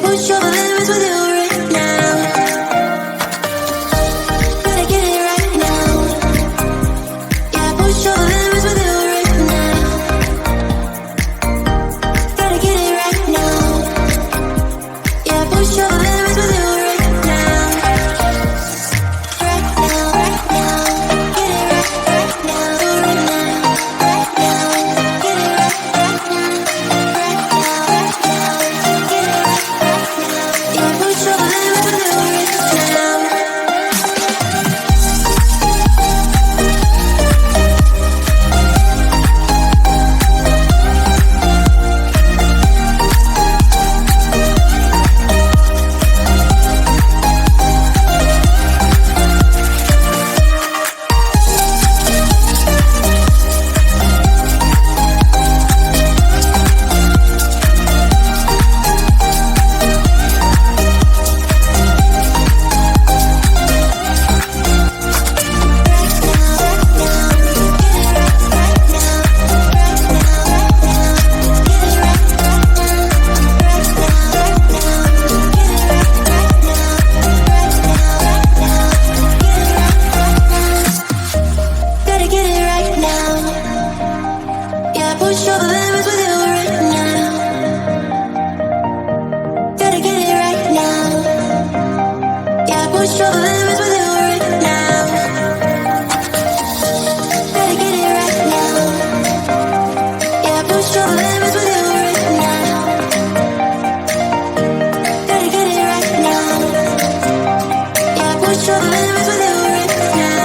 push your limits with you right now. Gotta get it right now. Yeah, push your limits with you right now. Gotta get it right now. Yeah, push your limits with you right now. Right now, right now. Get it right now, right now, right now. Get it right now, right now, right now. Get it right now. Yeah, push your limits with you right now. Gotta get it right now. Yeah, push your limits with you right now. Gotta get it right now. Yeah, push your limits with you right now. Gotta get it right now. Yeah, push your limits with you right now. Gotta get it right now. Yeah, push your limits with you right now.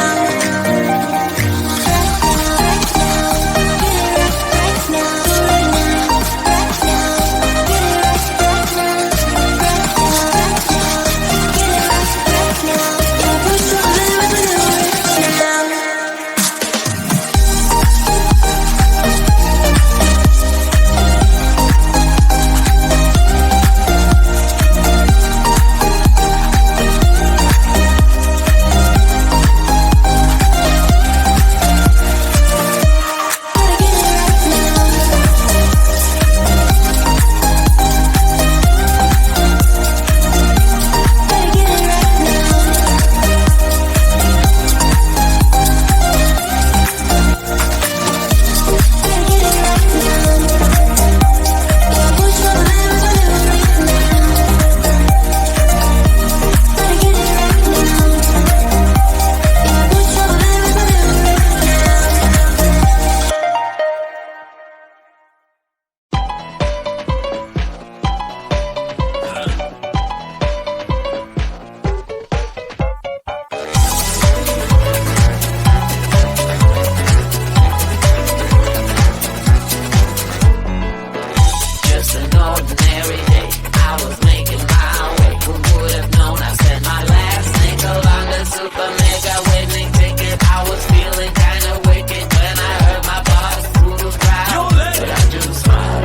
Just an ordinary day, I was making my way. Who would have known I spent my last nickel on the super mega winning ticket? I was feeling kinda wicked when I heard my boss through the crowd, but I just smiled.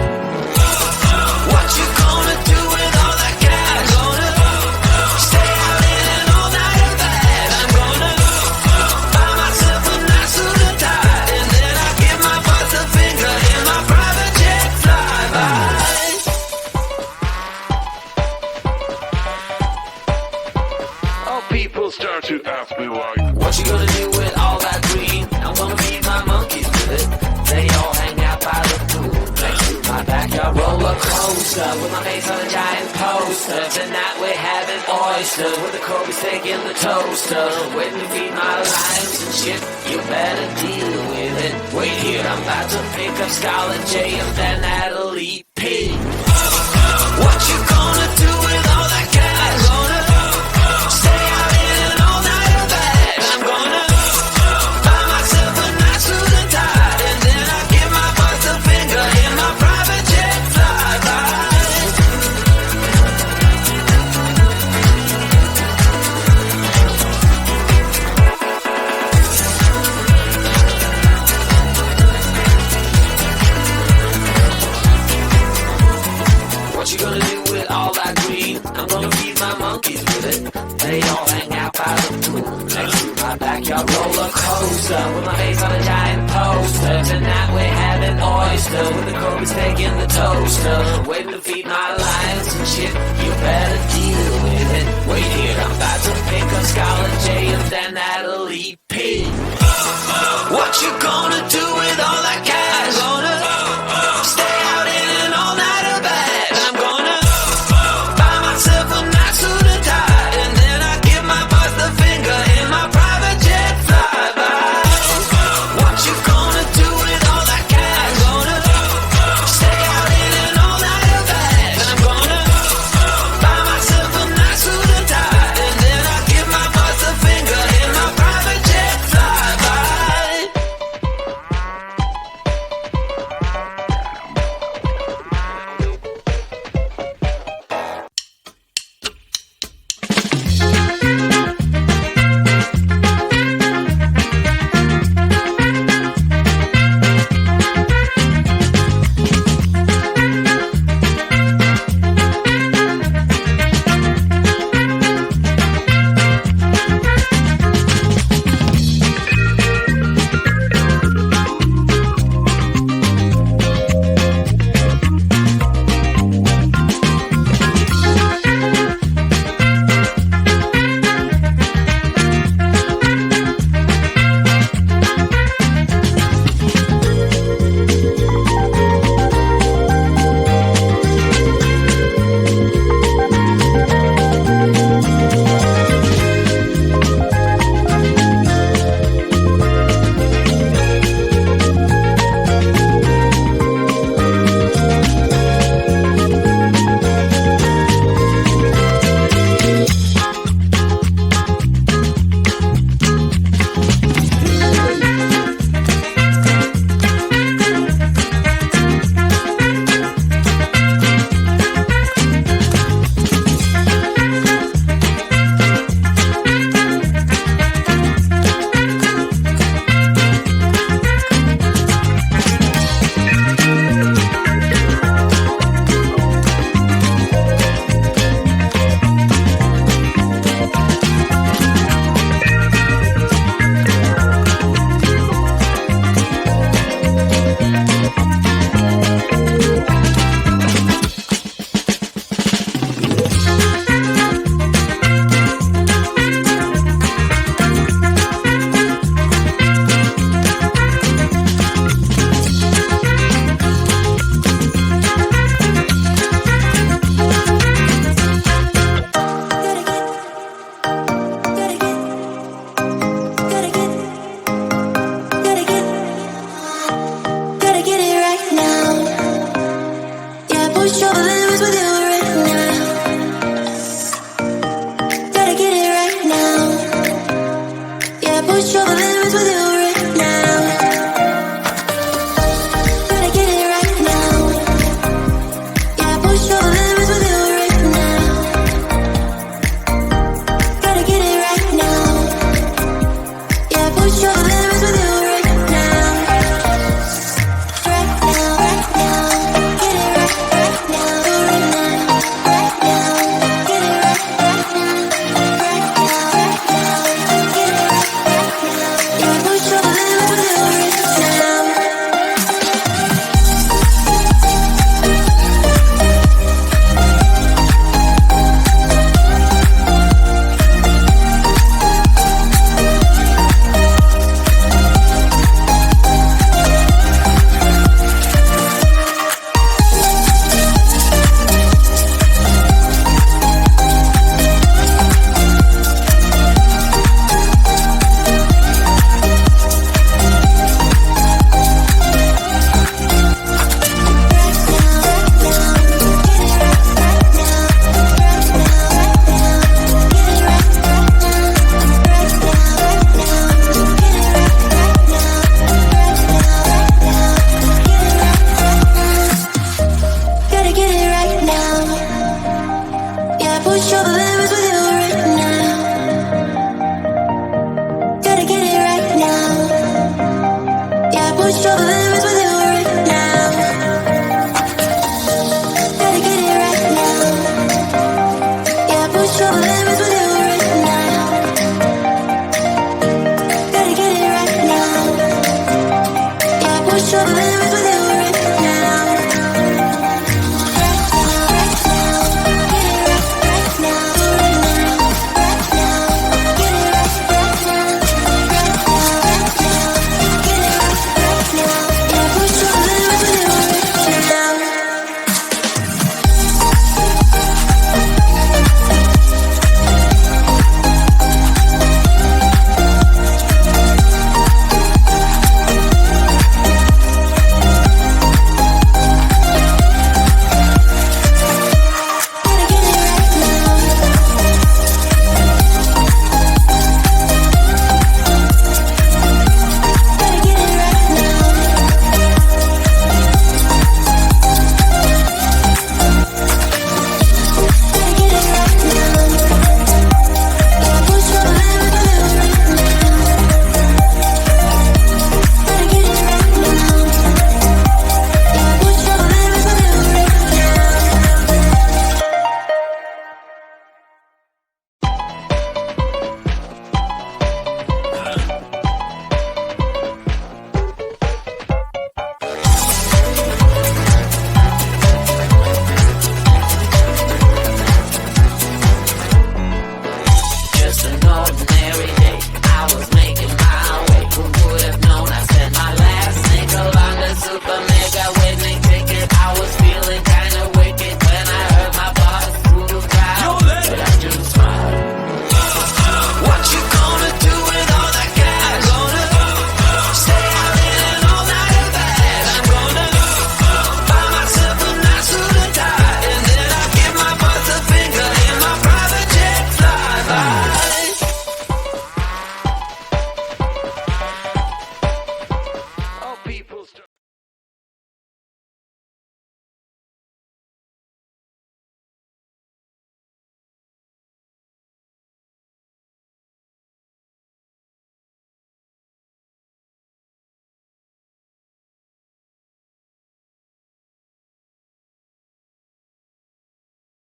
What you gonna do with all that cash? Gonna stay out in an all-nighter bag. I'm gonna buy myself a nice suit and tie, and then I give my boss a finger in my private jet flyby. People start to ask me why. What you gonna do with all that green? I'm gonna feed my monkeys with it. They all hang out by the pool next to my backyard roller coaster with my face on a giant poster. Tonight we're having oysters with the Kobe steak in the toaster. Waiting to feed my lions and shit. You better deal with it. Wait here, I'm about to pick up Scarlett J and then Natalie P. What you gonna do with all that cash? Gonna stay out in an all-nighter bag. I'm gonna buy myself a nice suit and tie, and then I give my boss a finger in my private jet flyby. What you gonna do with all that green? I'm gonna feed my monkeys with it. They all hang out by the pool next to my backyard roller coaster with my face on a giant poster. Tonight we're having oysters with the Kobe steak in the toaster. Waiting to feed speak my lines and shit, you better deal with it. Wait here, I'm about to pick a Scarlet J and then that'll P. What you gonna do with all that cash? Gonna stay out in an all-nighter bash. I'm gonna buy myself a nice suit and tie, and then I give my boss the finger in my private jet flyby. What you gonna do with all that cash? Gonna stay out in an all-nighter bash. I'm gonna buy myself a nice suit and tie, and then I give my boss the finger in my private jet flyby. Trouble